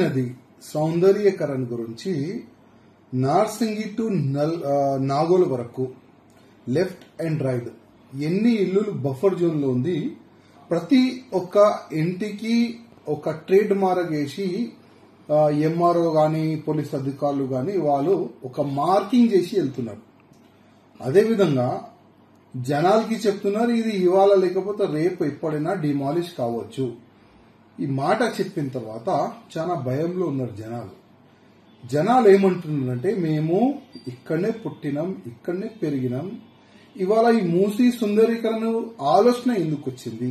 నది సౌందర్యకరణ గురించి నార్సింగి టు నాగోల్ వరకు లెఫ్ట్ అండ్ రైట్ ఎన్ని ఇల్లులు బఫర్ జోన్ లో ఉంది. ప్రతి ఒక్క ఇంటికి ఒక ట్రేడ్ మార్క్ వేసి ఎంఆర్ఓ గాని పోలీస్ అధికారులు గాని వాళ్ళు ఒక మార్కింగ్ చేసి వెళ్తున్నారు. అదేవిధంగా జనాలకి చెప్తున్నారు ఇది ఇవాళ లేకపోతే రేపు ఎప్పుడైనా డిమాలిష్ కావచ్చు. ఈ మాట చెప్పిన తర్వాత చాలా భయంలో ఉన్నారు జనాలు ఏమంటున్నారంటే మేము ఇక్కడనే పుట్టినాం, ఇక్కడనే పెరిగినాం, ఇవాళ ఈ మూసీ సుందరీకరణ ఆలోచన ఎందుకు వచ్చింది?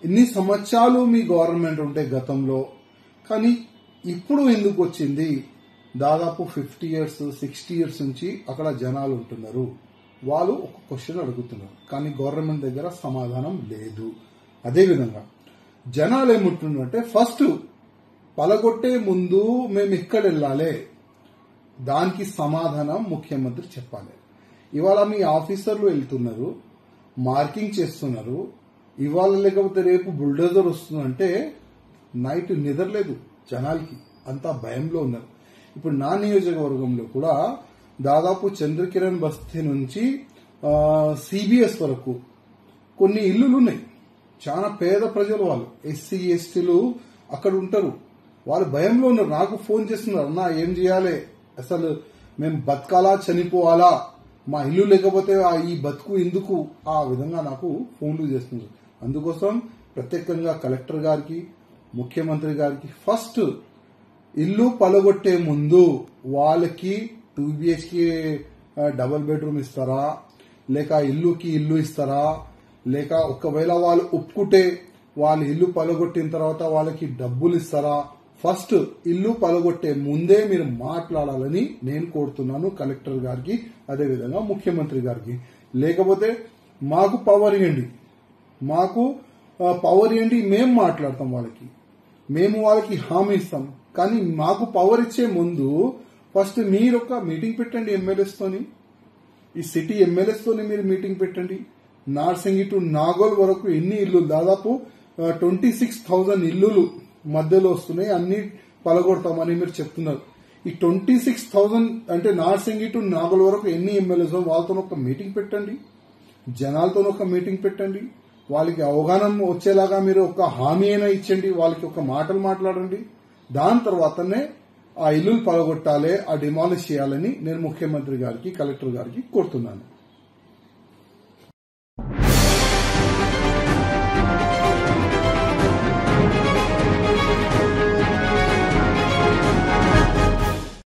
ఇన్ని సంవత్సరాలు మీ గవర్నమెంట్ ఉంటే గతంలో, కానీ ఇప్పుడు ఎందుకు వచ్చింది? దాదాపు 50 years 60 years నుంచి అక్కడ జనాలు ఉంటున్నారు. వాళ్ళు ఒక క్వశ్చన్ అడుగుతున్నారు, కానీ గవర్నమెంట్ దగ్గర సమాధానం లేదు. అదేవిధంగా జనాలు ఏమంటున్నారంటే ఫస్ట్ పలగొట్టే ముందు మేము ఎక్కడ వెళ్ళాలి, దానికి సమాధానం ముఖ్యమంత్రి చెప్పాలి. ఇవాళ మీ ఆఫీసర్లు వెళ్తున్నారు, మార్కింగ్ చేస్తున్నారు, ఇవాళ లేకపోతే రేపు బుల్డోజర్ వస్తుందంటే నైట్ నిద్రలేదు జనాలకి, అంతా భయంలో ఉన్నారు. ఇప్పుడు నా నియోజకవర్గంలో కూడా దాదాపు చంద్రకిరణ్ బస్తీ నుంచి సిబిఎస్ వరకు కొన్ని ఇల్లులు ఉన్నాయి. చాలా పేద ప్రజలు, వాళ్ళు ఎస్సీ ఎస్టీలు అక్కడ ఉంటారు. వాళ్ళు భయంలో ఉన్నారు. నాకు ఫోన్ చేస్తున్నారు, అన్నా ఏం చేయాలి, అసలు మేము బతకాలా చనిపోవాలా, మా ఇల్లు లేకపోతే ఈ బతుకు ఎందుకు, ఆ విధంగా నాకు ఫోన్లు చేస్తున్నారు. అందుకోసం ప్రత్యేకంగా కలెక్టర్ గారికి ముఖ్యమంత్రి గారికి ఫస్ట్ ఇల్లు పలగొట్టే ముందు వాళ్ళకి 2 BHK డబుల్ బెడ్రూమ్ ఇస్తారా, లేక ఇల్లుకి ఇల్లు ఇస్తారా, లేక ఒకవేళ వాళ్ళు ఒప్పుకుంటే వాళ్ళ ఇల్లు పలగొట్టిన తర్వాత వాళ్ళకి డబ్బులు ఇస్తారా, ఫస్ట్ ఇల్లు పలగొట్టే ముందే మీరు మాట్లాడాలని నేను కోరుతున్నాను కలెక్టర్ గారికి, అదేవిధంగా ముఖ్యమంత్రి గారికి. లేకపోతే మాకు పవర్ ఇవ్వండి, మేము మాట్లాడతాం వాళ్ళకి, మేము వాళ్ళకి హామీ ఇస్తాం. కానీ మాకు పవర్ ఇచ్చే ముందు ఫస్ట్ మీరు ఒక మీటింగ్ పెట్టండి ఎమ్మెల్యేస్ తోని, ఈ సిటీ ఎమ్మెల్యేస్ తోని మీరు మీటింగ్ పెట్టండి. నార్సింగి టు నాగోల్ వరకు ఎన్ని ఇల్లు, దాదాపు 26,000 ఇల్లులు మధ్యలో వస్తున్నాయి, అన్ని పలగొడతామని మీరు చెప్తున్నారు. ఈ 26,000 అంటే నార్సింగి టు నాగోల్ వరకు ఎన్ని ఎమ్మెల్యేస్, వాళ్ళతో ఒక మీటింగ్ పెట్టండి, జనాలతో ఒక మీటింగ్ పెట్టండి, వాళ్ళకి అవగాహన వచ్చేలాగా మీరు ఒక హామీ అయినా ఇచ్చండి, వాళ్ళకి ఒక మాటలు మాట్లాడండి. దాని తర్వాతనే ఆ ఇల్లులు పలగొట్టాలి, ఆ డిమాలిష్ చేయాలని నేను ముఖ్యమంత్రి గారికి కలెక్టర్ గారికి కోరుతున్నాను.